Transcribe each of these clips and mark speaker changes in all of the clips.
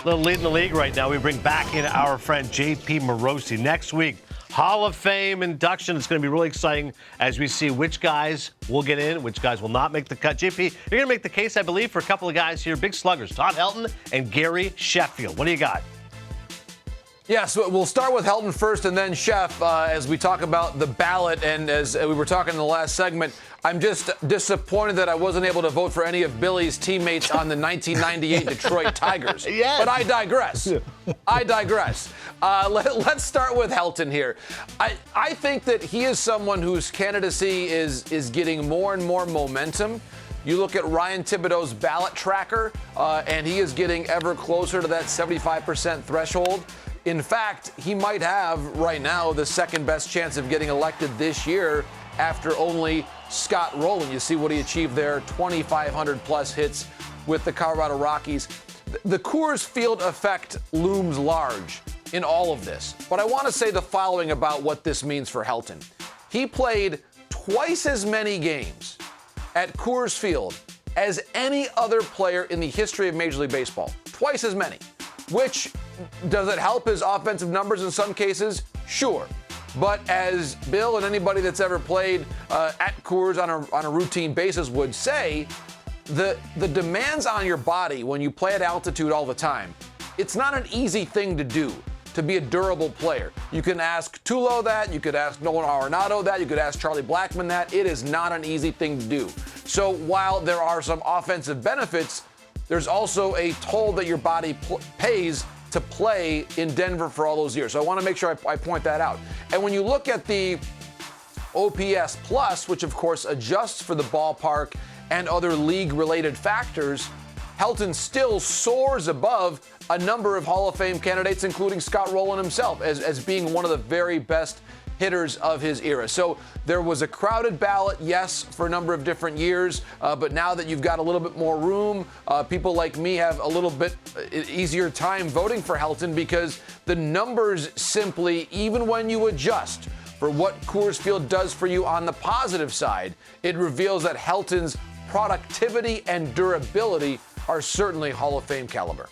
Speaker 1: little lead in the league right now. We bring back in our friend J.P. Morosi next week. Hall of Fame induction. It's going to be really exciting as we see which guys will get in, which guys will not make the cut. JP, you're going to make the case, I believe, for a couple of guys here, big sluggers, Todd Helton and Gary Sheffield. What do you got?
Speaker 2: Yeah, so we'll start with Helton first and then Sheff as we talk about the ballot. And as we were talking in the last segment, I'm just disappointed that I wasn't able to vote for any of Billy's teammates on the 1998 Detroit Tigers.
Speaker 1: Yes.
Speaker 2: But I digress. Let's start with Helton here. I think that he is someone whose candidacy is getting more and more momentum. You look at Ryan Thibodeau's ballot tracker, and he is getting ever closer to that 75% threshold. In fact, he might have right now the second best chance of getting elected this year after only Scott Rowland. You see what he achieved there, 2,500 plus hits with the Colorado Rockies. The Coors Field effect looms large in all of this. But I want to say the following about what this means for Helton. He played twice as many games at Coors Field as any other player in the history of Major League Baseball. Twice as many. Which, does it help his offensive numbers in some cases? Sure. But as Bill and anybody that's ever played at Coors on a routine basis would say, the demands on your body when you play at altitude all the time, it's not an easy thing to do to be a durable player. You can ask Tulo that, you could ask Nolan Arenado that, you could ask Charlie Blackmon that. It is not an easy thing to do. So while there are some offensive benefits, there's also a toll that your body pays to play in Denver for all those years. So I want to make sure I point that out. And when you look at the OPS plus, which of course adjusts for the ballpark and other league-related factors, Helton still soars above a number of Hall of Fame candidates, including Scott Rowland himself, as being one of the very best hitters of his era. So there was a crowded ballot, yes, for a number of different years, but now that you've got a little bit more room, people like me have a little bit easier time voting for Helton because the numbers simply, even when you adjust for what Coors Field does for you on the positive side, it reveals that Helton's productivity and durability are certainly Hall of Fame caliber.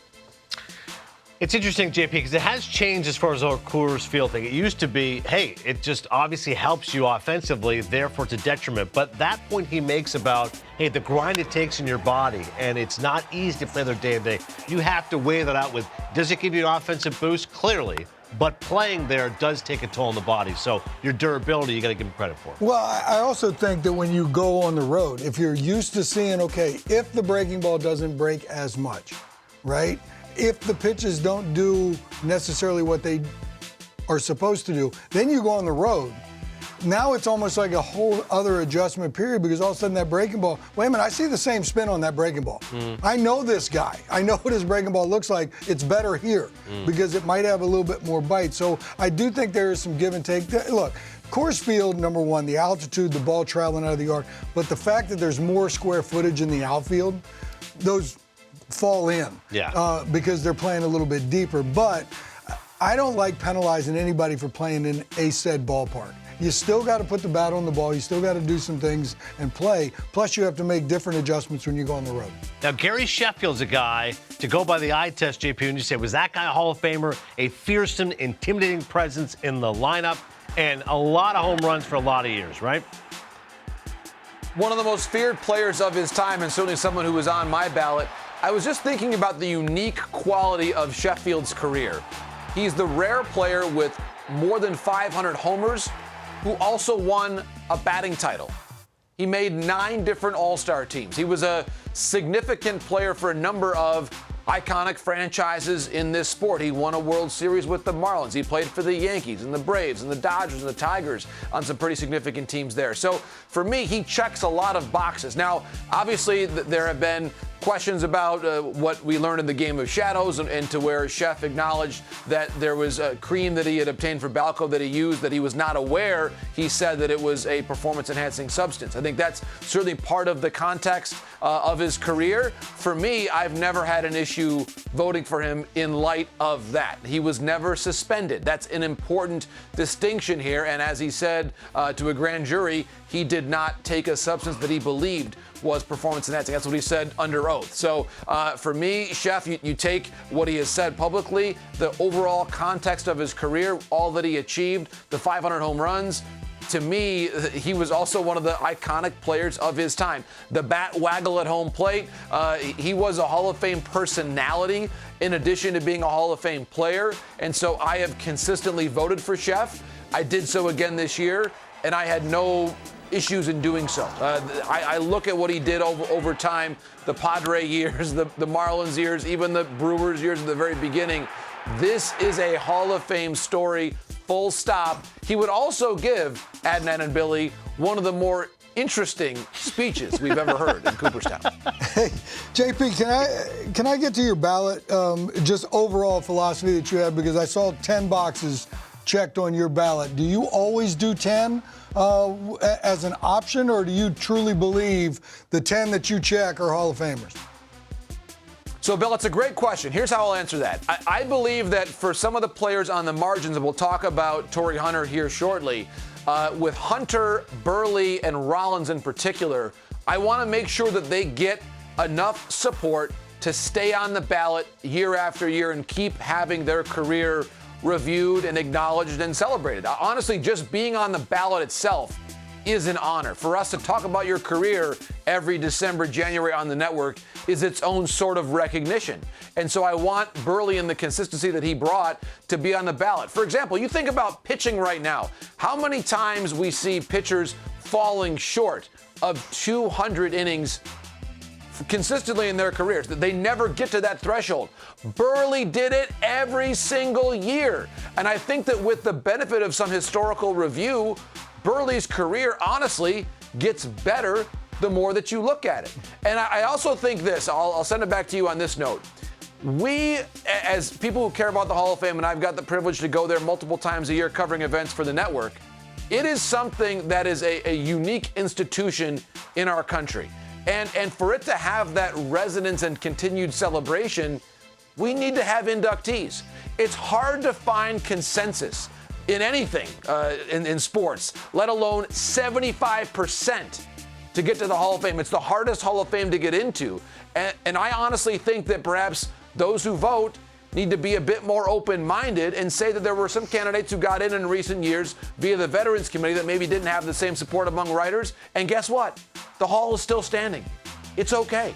Speaker 1: It's interesting, JP, because it has changed as far as our Coors Field thing. It used to be, hey, it just obviously helps you offensively, therefore it's a detriment. But that point he makes about, hey, the grind it takes in your body, and it's not easy to play their day to day. You have to weigh that out with, does it give you an offensive boost? Clearly. But playing there does take a toll on the body. So your durability, you got to give him credit for.
Speaker 3: Well, I also think that when you go on the road, if you're used to seeing, okay, if the breaking ball doesn't break as much, right? If the pitches don't do necessarily what they are supposed to do, then you go on the road. Now it's almost like a whole other adjustment period because all of a sudden that breaking ball, wait a minute, I see the same spin on that breaking ball. I know this guy. I know what his breaking ball looks like. It's better here because it might have a little bit more bite. So I do think there is some give and take. Look, Coors Field, number one, the altitude, the ball traveling out of the yard, but the fact that there's more square footage in the outfield, those fall in because they're playing a little bit deeper. But I don't like penalizing anybody for playing in a said ballpark. You still got to put the bat on the ball. You still got to do some things and play. Plus, you have to make different adjustments when you go on the road.
Speaker 1: Now, Gary Sheffield's a guy, to go by the eye test, JP, and you say, was that guy a Hall of Famer? A fearsome, intimidating presence in the lineup and a lot of home runs for a lot of years, right?
Speaker 2: One of the most feared players of his time and certainly someone who was on my ballot. I was just thinking about the unique quality of Sheffield's career. He's the rare player with more than 500 homers who also won a batting title. He made 9 different All-Star teams. He was a significant player for a number of iconic franchises in this sport. He won a World Series with the Marlins. He played for the Yankees and the Braves and the Dodgers and the Tigers on some pretty significant teams there. So for me, he checks a lot of boxes. Now, obviously, there have been questions about what we learned in the Game of Shadows and to where Sheff acknowledged that there was a cream that he had obtained for Balco that he used that he was not aware. He said that it was a performance-enhancing substance. I think that's certainly part of the context of his career. For me, I've never had an issue voting for him in light of that. He was never suspended. That's an important distinction here. And as he said to a grand jury, he did not take a substance that he believed was performance enhancing. That's what he said under oath. So for me, Chef, you take what he has said publicly, the overall context of his career, all that he achieved, the 500 home runs. To me, he was also one of the iconic players of his time. The bat waggle at home plate. He was a Hall of Fame personality in addition to being a Hall of Fame player. And so I have consistently voted for Chef. I did so again this year, and I had no issues in doing so. I look at what he did over time, the Padre years, the Marlins years, even the Brewers years at the very beginning. This is a Hall of Fame story, full stop. He would also give Adnan and Billy one of the more interesting speeches we've ever heard in Cooperstown.
Speaker 3: Hey, JP, can I get to your ballot, just overall philosophy that you have? Because I saw 10 boxes checked on your ballot. Do you always do 10 as an option, or do you truly believe the 10 that you check are Hall of Famers?
Speaker 2: So, Bill, it's a great question. Here's how I'll answer that. I believe that for some of the players on the margins, and we'll talk about Torrey Hunter here shortly, with Hunter, Burley, and Rollins in particular, I want to make sure that they get enough support to stay on the ballot year after year and keep having their career reviewed and acknowledged and celebrated. Honestly, just being on the ballot itself is an honor. For us to talk about your career every December, January on the network is its own sort of recognition. And so I want Burley and the consistency that he brought to be on the ballot. For example, you think about pitching right now. How many times we see pitchers falling short of 200 innings consistently in their careers, that they never get to that threshold. Burley did it every single year. And I think that with the benefit of some historical review, Burley's career honestly gets better the more that you look at it. And I also think this, I'll send it back to you on this note. We, as people who care about the Hall of Fame, and I've got the privilege to go there multiple times a year covering events for the network, it is something that is a unique institution in our country. And for it to have that resonance and continued celebration, we need to have inductees. It's hard to find consensus in anything in sports, let alone 75% to get to the Hall of Fame. It's the hardest Hall of Fame to get into. And I honestly think that perhaps those who vote need to be a bit more open-minded and say that there were some candidates who got in recent years via the Veterans Committee that maybe didn't have the same support among writers. And guess what? The Hall is still standing. It's okay.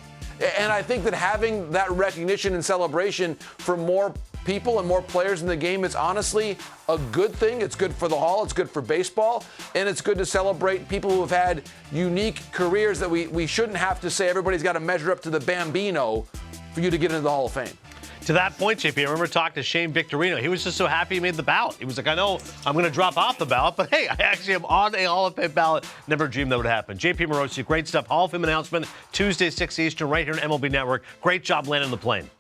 Speaker 2: And I think that having that recognition and celebration for more people and more players in the game is honestly a good thing. It's good for the Hall. It's good for baseball. And it's good to celebrate people who have had unique careers that we shouldn't have to say everybody's got to measure up to the Bambino for you to get into the Hall of Fame.
Speaker 1: To that point, JP, I remember talking to Shane Victorino. He was just so happy he made the ballot. He was like, I know I'm going to drop off the ballot, but hey, I actually am on a Hall of Fame ballot. Never dreamed that would happen. JP Morosi, great stuff. Hall of Fame announcement Tuesday, 6 Eastern, right here on MLB Network. Great job landing the plane.